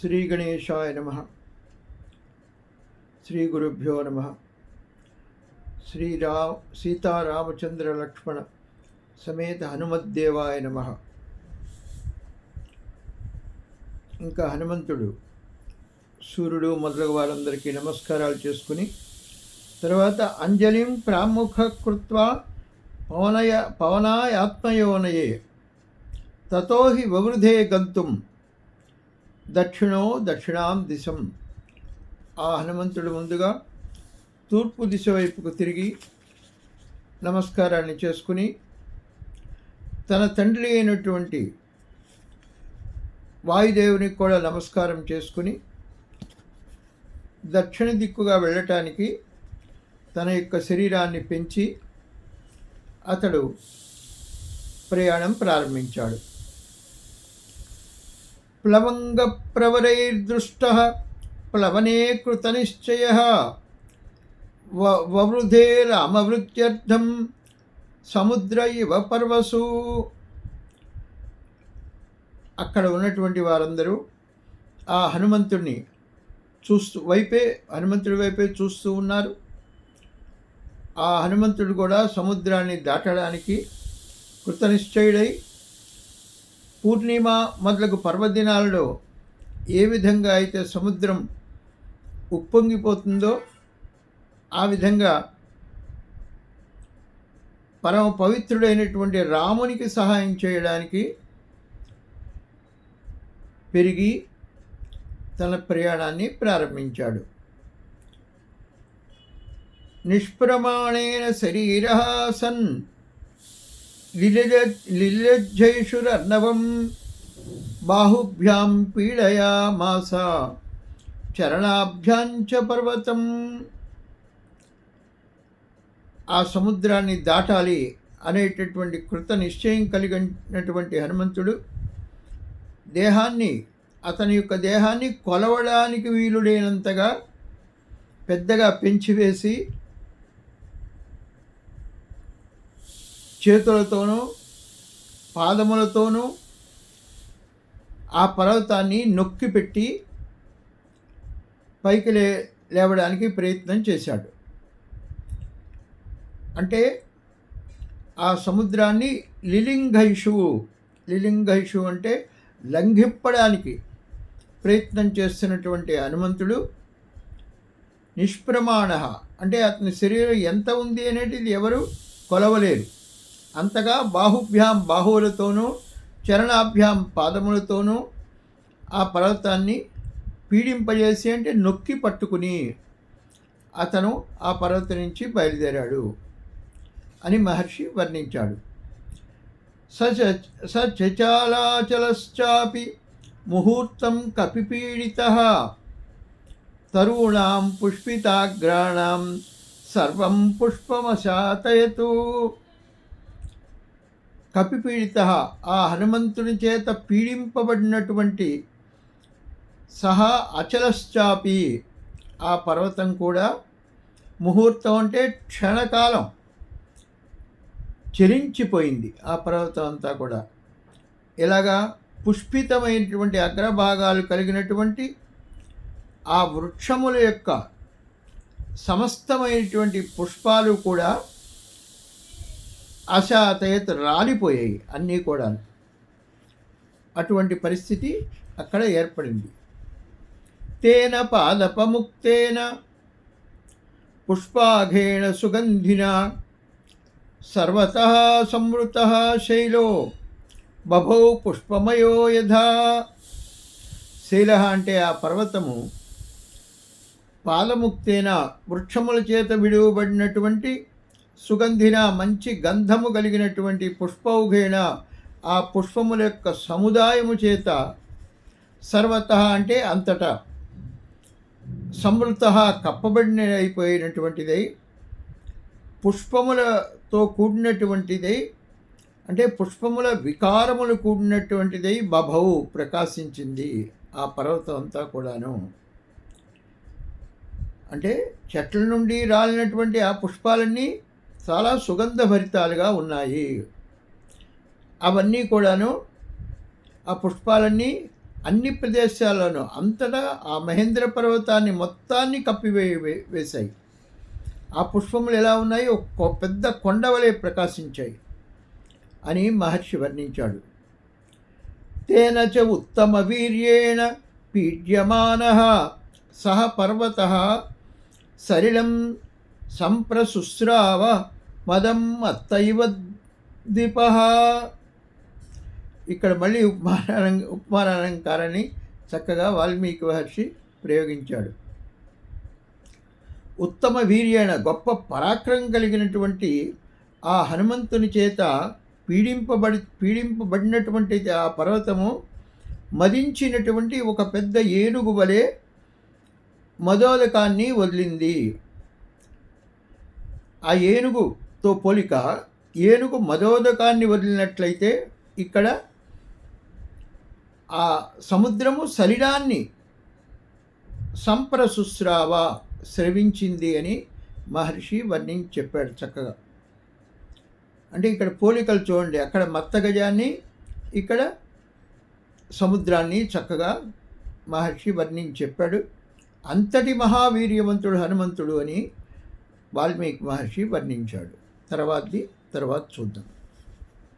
శ్రీ గణేశాయ నమః. శ్రీ గురుభ్యో నమః. సీతారామచంద్ర లక్ష్మణ సమేత హనుమద్దేవాయ నమః. ఇంకా హనుమంతుడు సూర్యుడు మొదలగు వారందరికీ నమస్కారాలు చేసుకుని తర్వాత అంజలిం ప్రాముఖ కృత్వా పవనాయాత్మయోనయే తతో హి వవృధే గంతుం దక్షిణాం దిశం. ఆ హనుమంతుడు ముందుగా తూర్పు దిశ వైపుకు తిరిగి నమస్కారాన్ని చేసుకుని తన తండ్రి అయినటువంటి వాయుదేవునికి కూడా నమస్కారం చేసుకుని దక్షిణ దిక్కుగా వెళ్ళటానికి తన యొక్క శరీరాన్ని పెంచి అతడు ప్రయాణం ప్రారంభించాడు. ప్లవంగ ప్రవరైర్దృష్టః ప్లవనే కృతనిశ్చయః వవృధే రామవృత్యర్థం సముద్ర ఇవ పర్వసు. అక్కడ ఉన్నటువంటి వారందరూ ఆ హనుమంతుడి వైపే చూస్తూ ఉన్నారు. ఆ హనుమంతుడు కూడా సముద్రాన్ని దాటడానికి కృతనిశ్చయుడై పూర్ణిమ మొదలగు పర్వదినాలలో ఏ విధంగా అయితే సముద్రం ఉప్పొంగిపోతుందో ఆ విధంగా పరమ పవిత్రుడైనటువంటి రామునికి సహాయం చేయడానికి పెరిగి తన ప్రయాణాన్ని ప్రారంభించాడు. నిష్ప్రమాణేన శరీరః సన్ లిలజ్జైషురర్ణవం బాహుభ్యాం పీడయామాస చరణాభ్యాంచ పర్వతం. ఆ సముద్రాన్ని దాటాలి అనేటటువంటి కృత నిశ్చయం కలిగినటువంటి హనుమంతుడు అతని యొక్క దేహాన్ని కొలవడానికి వీలుడైనంతగా పెద్దగా పెంచివేసి చేతులతోనూ పాదములతోనూ ఆ పర్వతాన్ని నొక్కిపెట్టి పైకి లేవడానికి ప్రయత్నం చేశాడు. అంటే ఆ సముద్రాన్ని లిలింగైషు అంటే లంఘింపడానికి ప్రయత్నం చేస్తున్నటువంటి హనుమంతుడు నిష్ప్రమాణ అంటే అతని శరీరం ఎంత ఉంది అనేది ఎవరు కొలవలేరు. అంతగా బాహుభ్యాం బాహువులతోనూ చరణాభ్యాం పాదములతోనూ ఆ పర్వతాన్ని పీడింపజేసి అంటే నొక్కి పట్టుకుని అతను ఆ పర్వతం నుంచి బయలుదేరాడు అని మహర్షి వర్ణించాడు. సచలాచలశ్చాపి ముహూర్తం కపిపీడితః తరుణాం పుష్పితాగ్రాణాం సర్వం పుష్పమశాతయతు. కపిపీడితః ఆ హనుమంతుని చేత పీడింపబడినటువంటి సహా అచలశ్చాపి ఆ పర్వతం కూడా ముహూర్తం అంటే క్షణకాలం చెరించిపోయింది. ఆ పర్వతం అంతా కూడా ఇలాగా పుష్పితమైనటువంటి అగ్రభాగాలు కలిగినటువంటి ఆ వృక్షముల యొక్క సమస్తమైనటువంటి పుష్పాలు కూడా అశాతయత్ రాలిపోయాయి అన్నీ కూడా. అటువంటి పరిస్థితి అక్కడ ఏర్పడింది. తేన పాదపముక్తేన పుష్పాఘేణ సుగంధిన సర్వతః సంవృతః శైలో బభౌ పుష్పమయో యథా. శైల అంటే ఆ పర్వతము పాదముక్తేన వృక్షముల చేత విడువబడినటువంటి సుగంధిన మంచి గంధము కలిగినటువంటి పుష్పౌఘేణ ఆ పుష్పముల యొక్క సముదాయము చేత సర్వతః అంటే అంతటా సంవృతః కప్పబడిన అయిపోయినటువంటిదై పుష్పములతో కూడినటువంటిదై అంటే పుష్పముల వికారములు కూడినటువంటిదై బభౌ ప్రకాశించింది ఆ పర్వతం అంతా కూడాను. అంటే చెట్ల నుండి రాలినటువంటి ఆ పుష్పాలన్నీ చాలా సుగంధభరితాలుగా ఉన్నాయి. అవన్నీ కూడాను ఆ పుష్పాలన్నీ అన్ని ప్రదేశాల్లోనూ అంతటా ఆ మహేంద్ర పర్వతాన్ని మొత్తాన్ని వేశాయి. ఆ పుష్పములు ఎలా ఉన్నాయి? ఒక పెద్ద కొండవలే ప్రకాశించాయి అని మహర్షి వర్ణించాడు. తేన చ ఉత్తమ వీర్యేణ పీడ్యమానః సహ పర్వతః సలిలం సంప్రశుస్రావ మదం అత్తైవ ద్విపః. ఇక్కడ మళ్ళీ ఉపమానాలంకారాన్ని చక్కగా వాల్మీకి మహర్షి ప్రయోగించాడు. ఉత్తమ వీర్యేణ గొప్ప పరాక్రమం కలిగినటువంటి ఆ హనుమంతుని చేత పీడింపబడినటువంటి ఆ పర్వతము మదించినటువంటి ఒక పెద్ద ఏనుగు వలె మదోదకాన్ని వదిలింది. ఆ ఏనుగుతో పోలిక, ఏనుగు మదోదకాన్ని వదిలినట్లయితే ఇక్కడ ఆ సముద్రము సలిలాన్ని సంప్రశుస్రావ స్రవించింది అని మహర్షి వర్ణించి చెప్పాడు చక్కగా. అంటే ఇక్కడ పోలికలు చూడండి, అక్కడ మత్తగజాన్ని, ఇక్కడ సముద్రాన్ని చక్కగా మహర్షి వర్ణించి చెప్పాడు. అంతటి మహావీర్యవంతుడు హనుమంతుడు అని వాల్మీకి మహర్షి వర్ణించాడు. తర్వాత చూద్దాం.